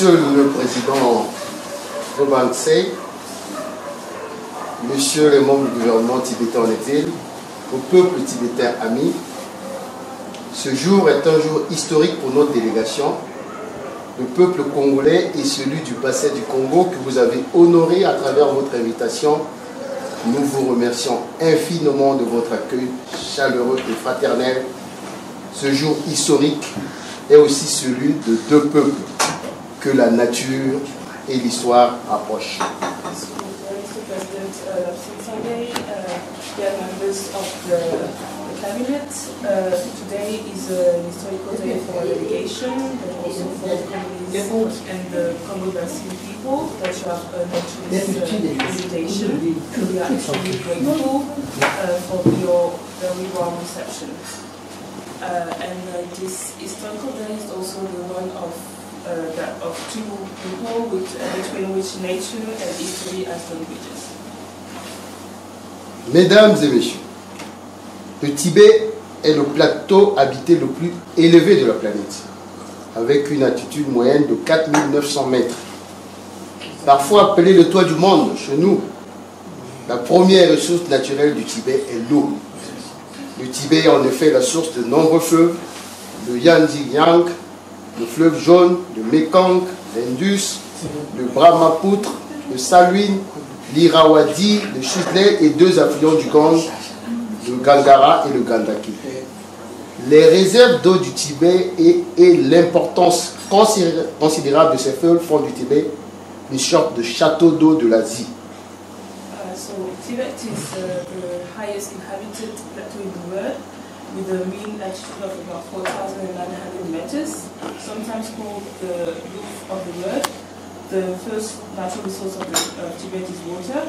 Monsieur le Président Robansei, Monsieur les membres du gouvernement tibétain en exil, au peuple tibétain ami, ce jour est un jour historique pour notre délégation. Le peuple congolais et celui du bassin du Congo que vous avez honoré à travers votre invitation. Nous vous remercions infiniment de votre accueil chaleureux et fraternel. Ce jour historique est aussi celui de deux peuples que la nature et l'histoire approchent. Today is a historical day for our delegation, but also for the Congolese and the Congo-Basin people that you have nurtured this invitation. We are extremely grateful for your very warm reception. This historical day is also the one of two people between which nature and history are languages. Mesdames et messieurs, le Tibet est le plateau habité le plus élevé de la planète, avec une altitude moyenne de 4900 mètres. Parfois appelé le toit du monde chez nous, la première ressource naturelle du Tibet est l'eau. Le Tibet est en effet la source de nombreux fleuves, le Yangtze-Yang, le fleuve jaune, le Mekong, l'Indus, le Brahmaputra, le Salween, l'Irrawaddy, le Chitlet et deux affluents du Gange, le Gangara et le Gandaki. Les réserves d'eau du Tibet et l'importance considérable de ces fleuves font du Tibet une sorte de château d'eau de l'Asie. Tibet is the highest inhabited plateau in the world, with a mean altitude of about 4,900 meters, sometimes called the roof of the world. The first natural resource of Tibet is water.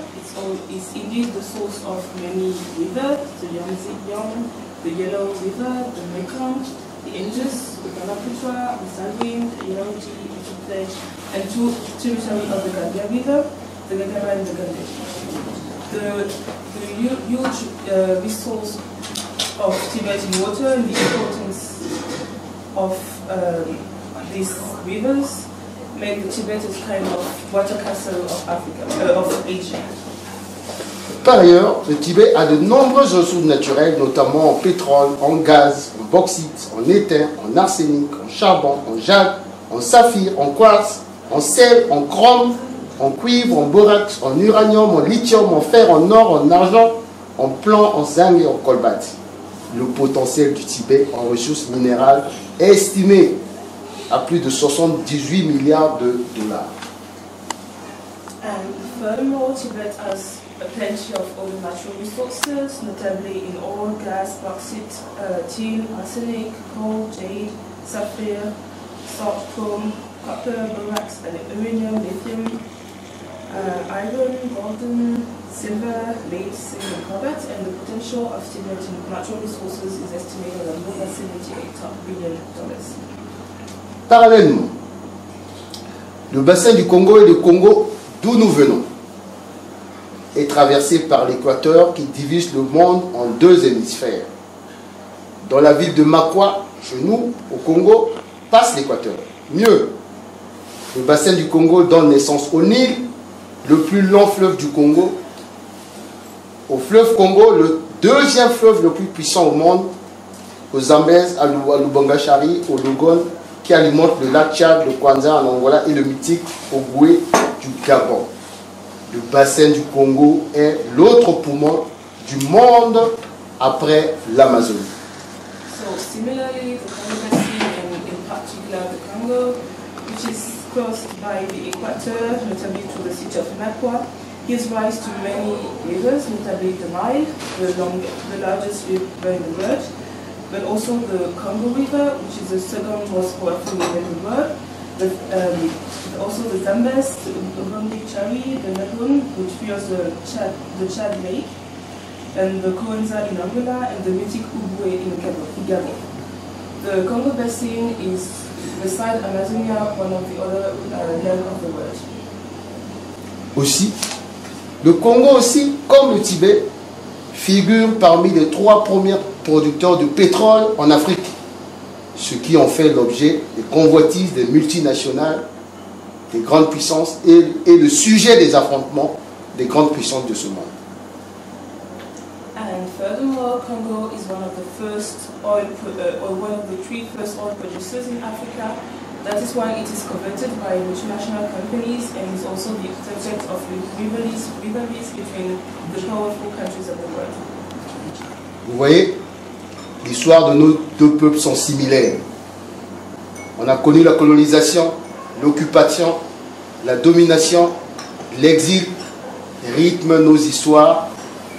It's indeed the source of many rivers, the Yangtze-Yang, the Yellow River, the Mekong, the Indus, the Brahmaputra, the Salween, the Irrawaddy, the Chitlet, and two tributaries of the Ganga River, the Gangara and the Gandaki. The huge resource of Tibet in water and the importance of these rivers make the Tibet a kind of water castle of Africa, of Asia. Par ailleurs, le Tibet a de nombreuses ressources naturelles, notamment en pétrole, en gaz, en bauxite, en étain, en arsenic, en charbon, en jade, en saphir, en quartz, en sel, en chrome, en cuivre, en borax, en uranium, en lithium, en fer, en or, en argent, en plomb, en zinc et en colbate. Le potentiel du Tibet en ressources minérales est estimé à plus de 78 milliards de dollars. Furthermore, Tibet has plenty of other natural resources, notably in oil, gas, bauxite, tin, arsenic, coal, jade, sapphire, salt, chrome, copper, borax, and uranium, lithium, iron, golden, silver, lead, zinc, and cobalt, and the potential of Tibetan natural resources is estimated at more than $78 billion. Parallèlement, le bassin du Congo et le Congo d'où nous venons est traversé par l'équateur qui divise le monde en deux hémisphères. Dans la ville de Makwa, chez nous, au Congo, passe l'équateur. Mieux, le bassin du Congo donne naissance au Nil, le plus long fleuve du Congo, au fleuve Congo, le deuxième fleuve le plus puissant au monde, au Zambèze, à Lubangachari, au Logone, qui alimente le lac Tchad, le Kwanza en Angola et le mythique Ogoué du Gabon. Le bassin du Congo est l'autre poumon du monde après l'Amazonie. So similarly, the Congo Basin, and in particular the Congo, which is crossed by the equator, notably to the city of Makwa, gives rise to many rivers, notably the Nile, the largest river in the world, but also the Congo River, which is the second most powerful river in the world, also the Zambezi, the Rwanda-Chari, the Lagoon, which feeds the Chad Lake, and the Kwanza in Angola, and the mythic Ubwe in Gabon. The Congo Basin is, beside Amazonia, one of the other lands of the world. Aussi, le Congo aussi, comme le Tibet, figure parmi les 3 premiers producteurs de pétrole en Afrique, ce qui en fait l'objet des convoitises des multinationales des grandes puissances et le sujet des affrontements des grandes puissances de ce monde. And furthermore, Congo is one of the first or one of the three first oil producers in Africa. That is why it is coveted by multinational companies and is also the subject of rivalries between the powerful countries of the world. Vous voyez, l'histoire de nos deux peuples sont similaires. On a connu la colonisation, l'occupation, la domination, l'exil, rythment nos histoires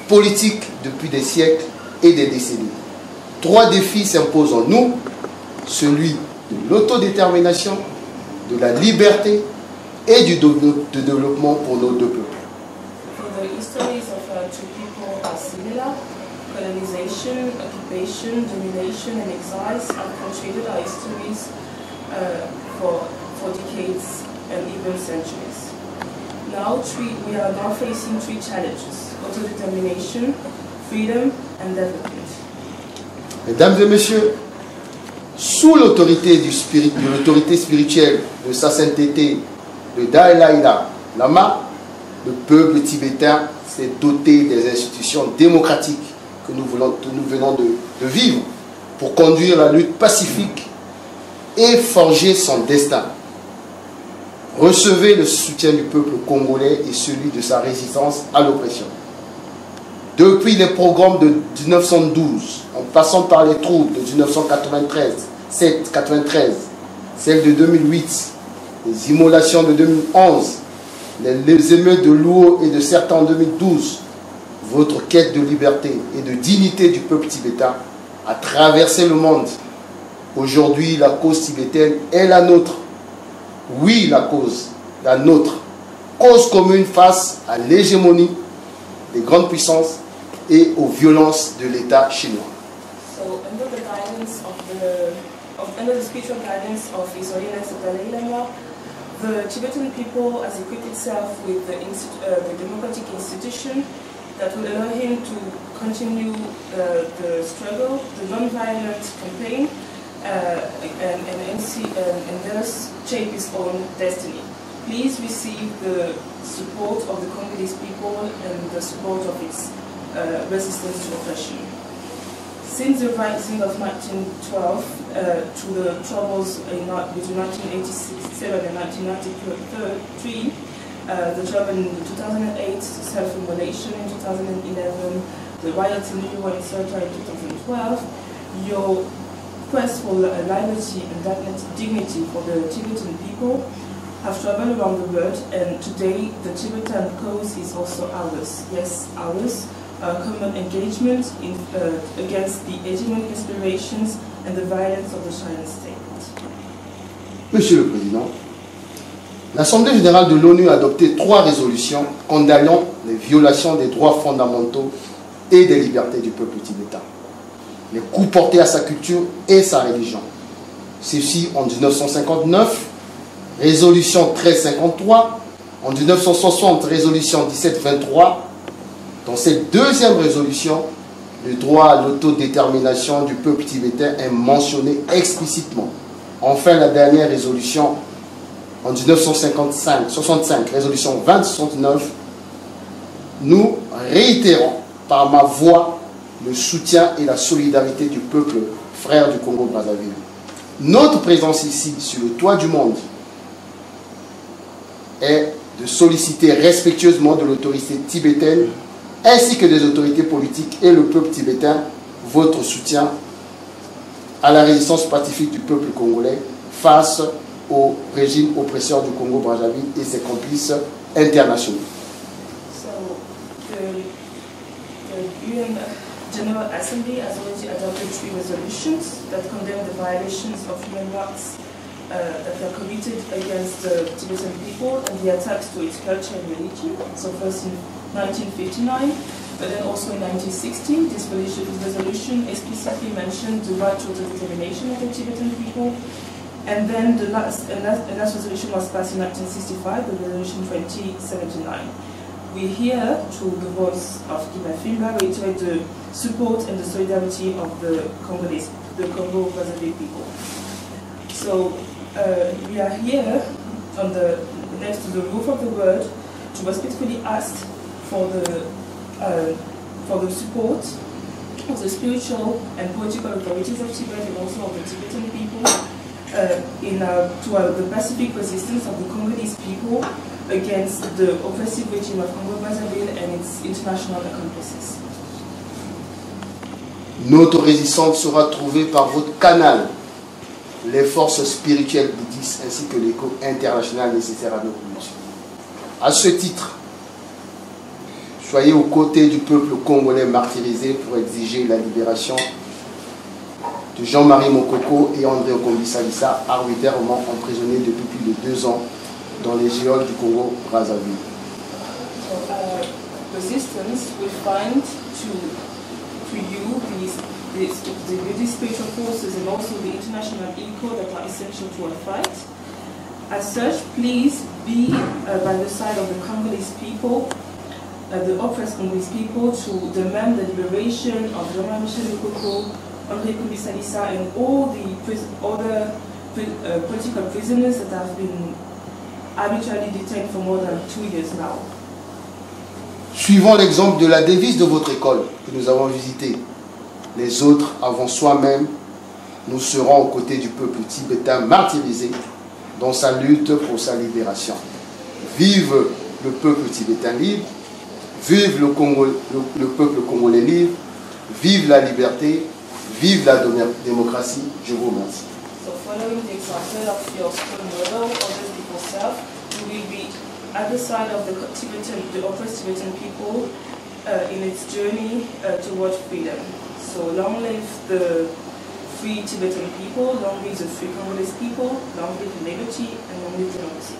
politiques depuis des siècles et des décennies. Trois défis s'imposent en nous, celui de l'autodétermination, de la liberté et du développement pour nos deux peuples. The histories of two people are similar. Colonization, occupation, domination, and exiles have punctuated our histories for decades and even centuries. Now we are now facing three challenges: autodetermination, freedom, and development. Mesdames et messieurs, sous l'autorité de l'autorité spirituelle de sa sainteté, le Dalai Lama, le peuple tibétain s'est doté des institutions démocratiques que nous venons de vivre pour conduire la lutte pacifique et forger son destin. Recevez le soutien du peuple congolais et celui de sa résistance à l'oppression. Depuis les programmes de 1912, en passant par les troubles de 1993, celles de 2008, les immolations de 2011, les émeutes de Luo et de certains en 2012, votre quête de liberté et de dignité du peuple tibétain a traversé le monde. Aujourd'hui, la cause tibétaine est la nôtre. Oui, la nôtre. Cause commune face à l'hégémonie des grandes puissances et aux violences de l'État chinois. So, under the spiritual guidance of His Holiness the Dalai Lama, the Tibetan people has equipped itself with the democratic institution that will allow him to continue the struggle, the non-violent campaign, and thus shape his own destiny. Please receive the support of the Congolese people and the support of its resistance to oppression. Since the rising of 1912 to the troubles between 1987 and 1993, the trouble in 2008, self-immolation in 2011, the riots in Rio and Serta in 2012, your quest for liberty and dignity for the Tibetan people have traveled around the world, and today the Tibetan cause is also ours. Yes, ours. Common engagement against the hegemonic aspirations and the violence of the Chinese state. Monsieur le Président, l'Assemblée générale de l'ONU a adopté 3 résolutions condamnant les violations des droits fondamentaux et des libertés du peuple tibétain, les coups portés à sa culture et sa religion. Ceci en 1959, résolution 1353, en 1960, résolution 1723. Dans cette deuxième résolution, le droit à l'autodétermination du peuple tibétain est mentionné explicitement. Enfin, la dernière résolution en 1965, résolution 2069, nous réitérons par ma voix le soutien et la solidarité du peuple frère du Congo-Brazzaville. Notre présence ici, sur le toit du monde, est de solliciter respectueusement de l'autorité tibétaine ainsi que des autorités politiques et le peuple tibétain, votre soutien à la résistance pacifique du peuple congolais face au régime oppresseur du Congo-Brazzaville et ses complices internationaux. So, the UN General Assembly has already adopted 3 resolutions that condemn the violations of human rights that are committed against the Tibetan people and the attacks to its culture and religion. So first in 1959, but then also in 1960, this resolution explicitly mentioned the right to autodetermination of the Tibetan people. And then the last resolution was passed in 1965, the resolution 2079. We here, through the voice of Guy Mafimba, reiterate the support and the solidarity of the Congo-Brazzaville people. So we are here on the next to the roof of the word to respectfully ask for the support of the spiritual and political authorities of Tibet and also of the Tibetan people to the pacific resistance of the Congolese people against the oppressive regime of Congo-Brazzaville and its international accomplices. Notre résistance sera trouvée par votre canal, les forces spirituelles bouddhistes ainsi que l'écho international nécessaire à nos luttes. À ce titre, soyez aux côtés du peuple congolais martyrisé pour exiger la libération de Jean-Marie Mokoko et André Okombi-Salisa, arbitrairement emprisonnés depuis plus de 2 ans dans les geôles du Congo-Brazzaville. Resistance will find to you the Buddhist spiritual forces and also the international echo that are essential to our fight. As such, please be by the side of the Congolese people, the oppressed Congolese people, to demand the liberation of Jean-Marie Mokoko, André Okombi-Salisa, and all the other political prisoners that have been arbitrarily detained for more than 2 years now. Suivant l'exemple de la devise de votre école que nous avons visitée, les autres avant soi-même, nous serons aux côtés du peuple tibétain martyrisé dans sa lutte pour sa libération. Vive le peuple tibétain libre, vive le peuple congolais libre, vive la liberté, vive la démocratie. Je vous remercie. So following the example of your stone model of the people's self, we will be at the side of the oppressed Tibetan people in its journey towards freedom. So long live the free Tibetan people, long live the free Congolese people, long live liberty, and long live democracy.